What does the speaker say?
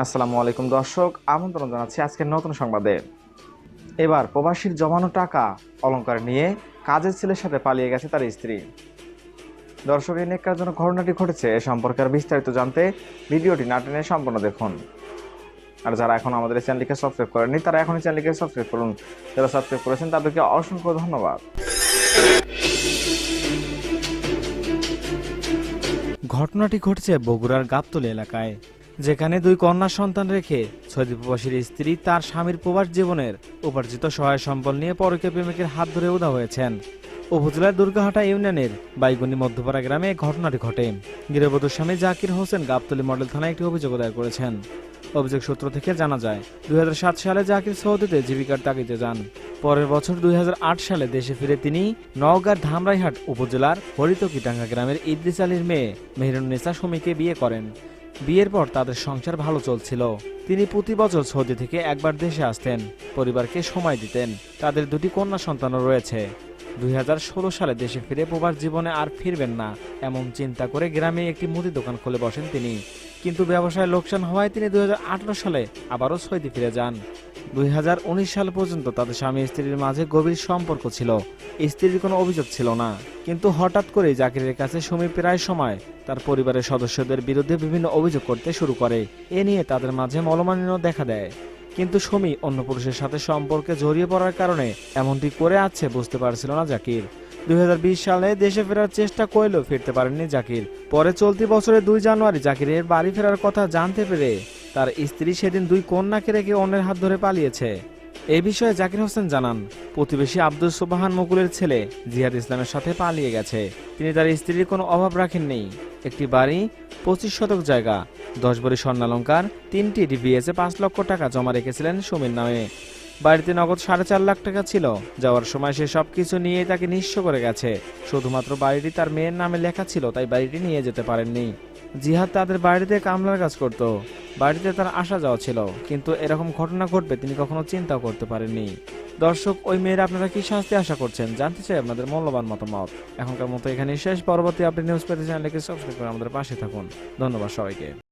আসসালামু আলাইকুম দর্শক, আমন্ত্রণ জানাচ্ছি আজকের নতুন সংবাদে। এবার প্রবাসীর জমানো টাকা অলংকার নিয়ে কাজের ছেলের সাথে পালিয়ে গেছে তার স্ত্রী। দর্শক, এই নেককারজনক ঘটনাটি ঘটেছে এ সম্পর্কে আর বিস্তারিত জানতে ভিডিওটি না টেনে সম্পূর্ণ দেখুন। আর যারা এখন আমাদের এই চ্যানেলটিকে সাবস্ক্রাইব করেননি তারা এখনই চ্যানেলটিকে সাবস্ক্রাইব করুন। যারা সাবস্ক্রাইব করেছেন তাদেরকে অসংখ্য ধন্যবাদ। ঘটনাটি ঘটেছে বগুড়ার গাবতলী এলাকায়, যেখানে দুই কন্যা সন্তান রেখে সৌদি প্রবাসীর স্ত্রী তার স্বামীর প্রবাস জীবনের উপার্জিত সহায় সম্বল নিয়ে পরকীয় প্রেমিকের হাত ধরে উধাও হয়েছেন। উপজেলার দুর্গাহাটা ইউনিয়নের বাইগুনি মধ্যপাড়া গ্রামে ঘটনাটি ঘটে। গৃহবধূর স্বামী জাকির হোসেন গাবতলী মডেল থানায় একটি অভিযোগ দায়ের করেছেন। অভিযোগ সূত্র থেকে জানা যায়, 2007 সালে জাকির সৌদিতে জীবিকার তাগিদে যান। পরের বছর 2008 সালে দেশে ফিরে তিনি নওগাঁর ধামরাইহাট উপজেলার হরিতকিটাঙ্গা গ্রামের ইদ্রিস আলীর মেয়ে মেহেরুন্নেসা সুমিকে বিয়ে করেন। বিয়ের পর তাদের সংসার ভালো চলছিল। তিনি প্রতি বছর সৌদি থেকে একবার দেশে আসতেন, পরিবারকে সময় দিতেন। তাদের দুটি কন্যা সন্তানও রয়েছে। 2016 সালে দেশে ফিরে প্রবাস জীবনে আর ফিরবেন না এমন চিন্তা করে গ্রামে একটি মুদি দোকান খুলে বসেন তিনি। কিন্তু ব্যবসায় লোকসান হওয়ায় তিনি 2018 সালে আবারও সৌদি ফিরে যান। 2019 সাল পর্যন্ত তাদের স্বামী স্ত্রীর মাঝে গভীর সম্পর্ক ছিল। স্ত্রীর কোনো অভিযোগ ছিল না, কিন্তু হঠাৎ করে জাকিরের কাছে সুমি প্রায় সময় তার পরিবারের সদস্যদের বিরুদ্ধে বিভিন্ন অভিযোগ করতে শুরু করে। এ নিয়ে তাদের মাঝে মনোমালিন্য দেখা দেয়। কিন্তু সুমি অন্য পুরুষের সাথে সম্পর্কে জড়িয়ে পড়ার কারণে এমনটি করে আছে বুঝতে পারছিল না জাকির। 2020 সালে দেশে ফেরার চেষ্টা করলেও ফিরতে পারেননি জাকির। পরে চলতি বছরের 2 জানুয়ারি জাকিরের বাড়ি ফেরার কথা জানতে পেরে তার স্ত্রী সেদিন দুই কন্যাকে রেখে অন্যের হাত ধরে পালিয়েছে। এই বিষয়ে জাকির হোসেন জানান, প্রতিবেশী আব্দুল সুবহান মুকুলের ছেলে জিহাদ ইসলামের সাথে পালিয়ে গেছে। তিনি তার স্ত্রীর কোনো অভাব রাখেননি। একটি বাড়ি, 25 শতক জায়গা, 10 ভরি স্বর্ণালঙ্কার, 3টি ডিভিএসে 5 লক্ষ টাকা জমা রেখেছিলেন সুমির নামে। বাড়িতে নগদ 4.5 লাখ টাকা ছিল। যাওয়ার সময় সে সবকিছু নিয়ে তাকে নিঃস্ব করে গেছে। শুধুমাত্র বাড়িটি তার মেয়ের নামে লেখা ছিল, তাই বাড়িটি নিয়ে যেতে পারেননি। জিহাদ তাদের বাড়িতে কামলার কাজ করত। বাড়িতে তার আসা যাওয়া ছিল, কিন্তু এরকম ঘটনা ঘটবে তিনি কখনো চিন্তাও করতে পারেননি। দর্শক, ওই মেয়েরা আপনারা কি শাস্তি আশা করছেন জানতে চাই আপনাদের মূল্যবান মতামত। এখনকার মতো এখানে শেষ। পরবর্তী আপডেট নিউজ পেতে চ্যানেলকে সাবস্ক্রাইব করে আমাদের পাশে থাকুন। ধন্যবাদ সবাইকে।